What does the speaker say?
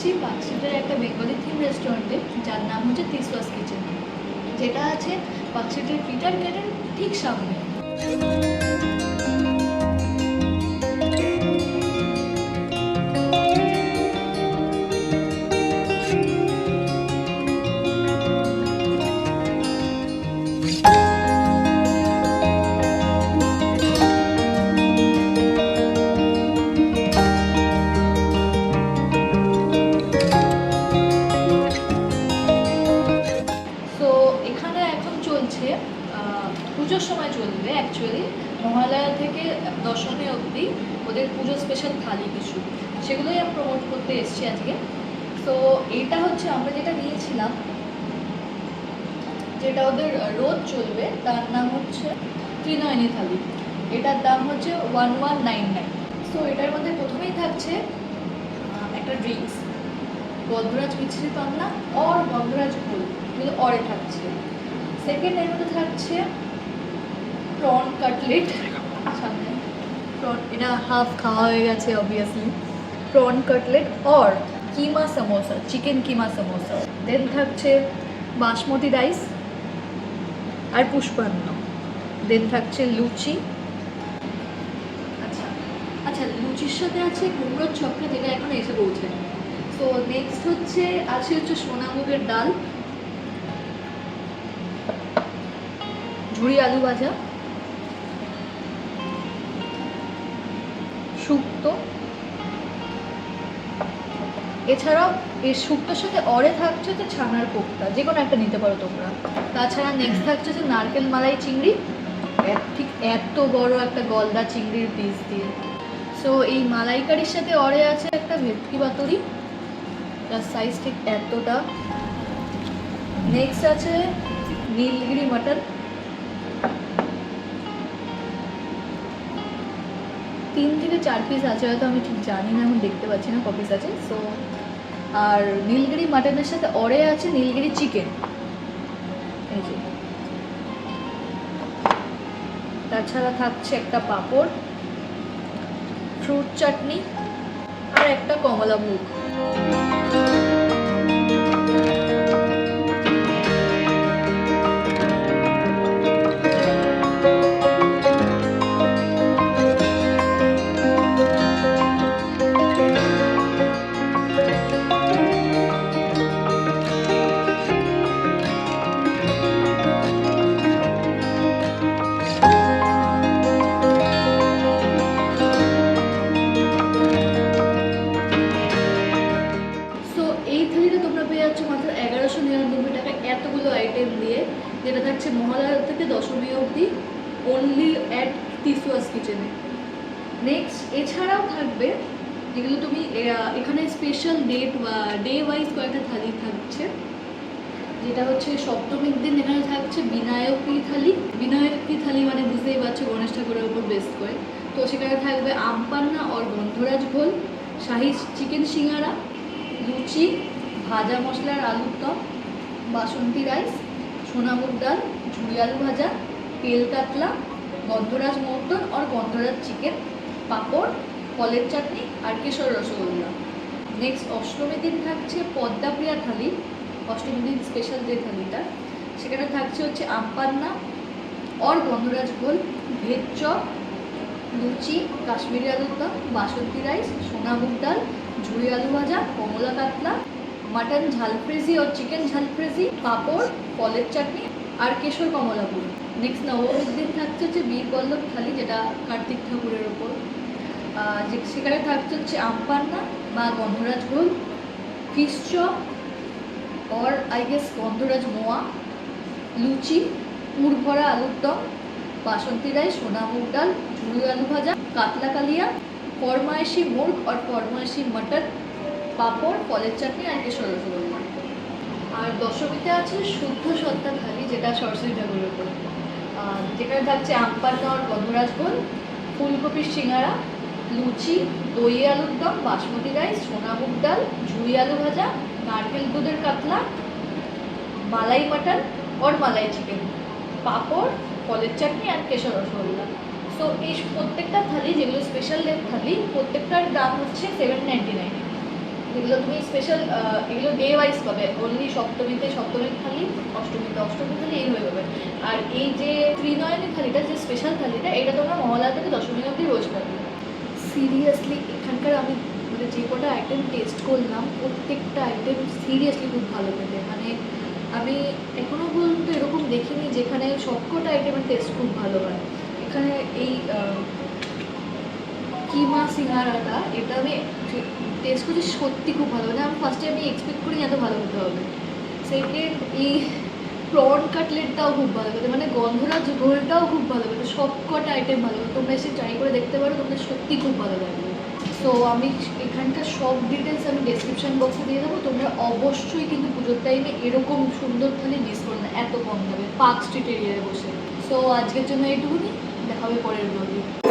এসেছি পার্কস্ট্রিটের একটা Bengali theme রেস্টুরেন্টে, যার নাম হচ্ছে তিসওয়াস কিচেন, যেটা আছে পার্কস্ট্রিটের পিটার গেটের ঠিক সামনে। তো এখানে এখন চলছে পুজোর সময় চলবে অ্যাকচুয়ালি, মহালয়া থেকে দশমী অবধি ওদের পুজো স্পেশাল থালি কিছু, সেগুলোই আমি প্রমোট করতে এসেছি আজকে। তো এইটা হচ্ছে আমরা যেটা নিয়েছিলাম, যেটা ওদের রোজ চলবে, তার নাম হচ্ছে ত্রিনয়নী থালি। এটার দাম হচ্ছে 1199। সো এটার মধ্যে প্রথমেই থাকছে একটা ড্রিঙ্কস, গন্ধরাজ মিছরি পান্না আর গন্ধরাজ ঘোল, এগুলো অরে থাকছে। সেকেন্ড এর মধ্যে থাকছে প্রন কাটলেট, সামনে প্রন, এটা হাফ খাওয়া হয়ে গেছে অবভিয়াসলি। প্রন কাটলেট আর কিমা সমোসা, চিকেন কিমা সমোসা। দেন থাকছে বাসমতি রাইস আর পুষ্পান্ন। দেন থাকছে লুচি। আচ্ছা আচ্ছা, লুচির সাথে আছে কুমড়োর ছক্কা, যেটা এখন এসে পৌঁছায়। তো নেক্সট হচ্ছে সোনামুগের ডাল, ঝুড়ি আলু ভাজা, শুক্তো। এছাড়াও এই শুক্তোর সাথে অরে থাকছে হচ্ছে ছানার কোপ্তা, যে কোনো একটা নিতে পারো তোমরা। তাছাড়া নেক্সট থাকছে হচ্ছে নারকেল মালাই চিংড়ি, ঠিক এত বড় একটা গলদা চিংড়ির পিস দিয়ে। সো এই মালাইকারির সাথে অরে আছে একটা ভেটকি পাতুরি, তার সাইজ ঠিক এতটা। নেক্সট আছে নীলগিরি মাটন, 3 থেকে 4 পিস আছে হয়তো, আমি ঠিক জানি না, এখন দেখতে পাচ্ছি না ক পিস আছে। সো আর নীলগিরি মাটনের সাথে অরে আছে নীলগিরি চিকেন, এই যে। তাছাড়া থাকছে একটা পাঁপড়, ফ্রুট চাটনি আর একটা কমলা মুগ। সো এই থালিটা তোমরা পেয়ে যাচ্ছ মাত্র 1199 টাকায়, এতগুলো আইটেম দিয়ে, যেটা থাকছে মহালয়া থেকে দশমী অবধি, অনলি অ্যাট তিসওয়াস কিচেনে। নেক্সট এছাড়াও থাকবে যেগুলো তুমি এখানে স্পেশাল ডে ওয়াইজ কয়েকটা থালি থাকছে, যেটা হচ্ছে সপ্তমীর দিন এখানে থাকছে বিনায়কী থালি। বিনায়কী থালি মানে বুঝতেই পারছো, গণেশ ঠাকুরের উপর বেস করে। তো সেখানে থাকবে আমপান্না আর গন্ধরাজ ঘোল, শাহি চিকেন সিঙ্গারা, লুচি, ভাজা মশলার আলুর দম, বাসন্তী রাইস, সোনামুগ ডাল, ঝুড়ি আলু ভাজা, তেল কাতলা, গন্ধরাজ মটন আর গন্ধরাজ চিকেন, পাঁপড়, ফলের চাটনি আর কেশর রসগোল্লা। নেক্সট অষ্টমীর দিন থাকছে পদ্মাপ্রিয়া থালি, অষ্টমীর দিন স্পেশাল যে থালিটা, সেখানে থাকছে হচ্ছে আমপান্না আর গন্ধরাজ ঘোল, ভেজ চপ, লুচি, কাশ্মীরি আলুর দম, বাসন্তী রাইস, সোনামুগ ডাল, ঝুড়ি আলু ভাজা, কমলা কাতলা, মাটন ঝালফ্রেজি আর চিকেন ঝালফ্রেজি, পাঁপড়, ফলের চাটনি আর কেশর কমলাপুর। নেক্সট নবমীর দিন থাকছে হচ্ছে বীরবল্লভ থালি, যেটা কার্তিক ঠাকুরের ওপর, সেখানে থাকছে হচ্ছে আমপান্না বা গন্ধরাজ ঘোল, ফিশ চপ और आई गेस গন্ধরাজ মোয়া, লুচি, পুর ভরা আলুর দম, বাসন্তী রাইস, সোনামুগ ডাল, ঝুড়ি আলু ভাজা, কাতলা কালিয়া, ফরমাইশি মুর্গ আর ফরমাইশি মটন, পাঁপড়, ফলের চাটনি আর কেশর রসগোল্লা। আর দশমীতে আছে শুদ্ধ সত্তা থালি, যেটা সরস্বতী ঠাকুরের উপর, যেখানে থাকছে আমপান্না আর গন্ধরাজ ঘোল, ফুলকপির সিঙ্গারা, লুচি, দই আলুর দম, বাসমতি রাইস, সোনামুগ ডাল, ঝুড়ি আলু ভাজা, নারকেল দুধের কাতলা, মালাই মাটন আর মালাই চিকেন, পাঁপড়, ফলের চাটনি আর কেশর রসগোল্লা। সো এই প্রত্যেকটা থালি, যেগুলো স্পেশাল থালি, প্রত্যেকটার দাম হচ্ছে 799। এগুলো তুমি স্পেশাল, এগুলো ডে ওয়াইজ পাবে। অনলি সপ্তমীতে সপ্তমীর থালি, অষ্টমীতে অষ্টমীর থালি, এইভাবে পাবে। আর এই যে ত্রিনয়নী থালিটা, যে স্পেশাল থালিটা, এটা তোমরা মহালয়া থেকে দশমী অবধি রোজ পাবে। সিরিয়াসলি এখানকার আমি মানে যে কটা আইটেম টেস্ট করলাম, প্রত্যেকটা আইটেম সিরিয়াসলি খুব ভালো খেতে। মানে আমি এখনও পর্যন্ত এরকম দেখিনি যেখানে সবকটা আইটেমের টেস্ট খুব ভালো হয়। এখানে এই কিমা সিঙ্গারাটা, এটা আমি টেস্ট করছি, সত্যি খুব ভালো। মানে আমি ফার্স্টে আমি এক্সপেক্ট করি এত ভালো হতে হবে। সেকেন্ড, এই প্রন কাটলেটটাও খুব ভালো খেতে, মানে গন্ধরাজ ঝোলটাও খুব ভালো খেতে, সব কটা আইটেম ভালো খেতে। তোমরা এসে ট্রাই করে দেখতে পারো, তোমাদের সত্যি খুব ভালো লাগবে। সো আমি এখানকার সব ডিটেলস আমি ডেসক্রিপশন বক্সে দিয়ে দেবো। তোমরা অবশ্যই কিন্তু পুজোর টাইমে এরকম সুন্দর থালি মিস করো না, এত কম দামে পার্ক স্ট্রিট এরিয়ায় বসে। সো আজকের জন্য এইটুকুনি, দেখা হবে পরের ব্লগে।